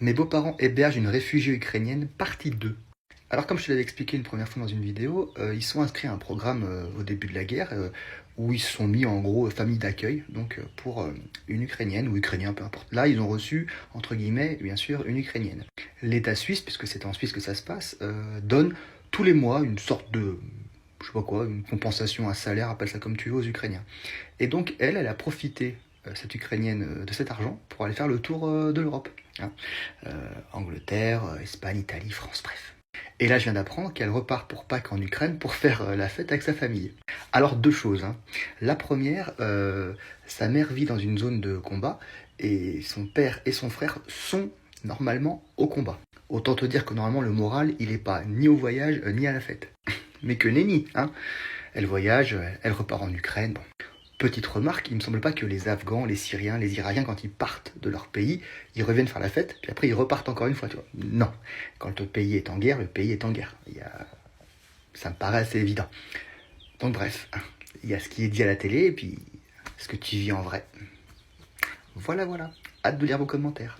Mes beaux-parents hébergent une réfugiée ukrainienne, partie 2. Alors comme je te l'avais expliqué une première fois dans une vidéo, ils sont inscrits à un programme au début de la guerre où ils se sont mis en gros famille d'accueil, donc pour une Ukrainienne ou Ukrainien, peu importe. Là, ils ont reçu, entre guillemets, bien sûr, une Ukrainienne. L'État suisse, puisque c'est en Suisse que ça se passe, donne tous les mois une sorte de, je sais pas quoi, une compensation, un salaire, appelle ça comme tu veux, aux Ukrainiens. Et donc elle a profité, cette Ukrainienne, de cet argent pour aller faire le tour de l'Europe. Hein. Angleterre, Espagne, Italie, France, bref. Et là, je viens d'apprendre qu'elle repart pour Pâques en Ukraine pour faire la fête avec sa famille. Alors, deux choses. Hein. La première, sa mère vit dans une zone de combat et son père et son frère sont normalement au combat. Autant te dire que normalement, le moral, il est pas ni au voyage ni à la fête. Mais que nenni, hein. Elle voyage, elle repart en Ukraine. Bon. Petite remarque, il me semble pas que les Afghans, les Syriens, les Irakiens, quand ils partent de leur pays, ils reviennent faire la fête, puis après ils repartent encore une fois, tu vois. Non. Quand le pays est en guerre, le pays est en guerre. Ça me paraît assez évident. Donc bref, il y a ce qui est dit à la télé, et puis ce que tu vis en vrai. Voilà, voilà. Hâte de lire vos commentaires.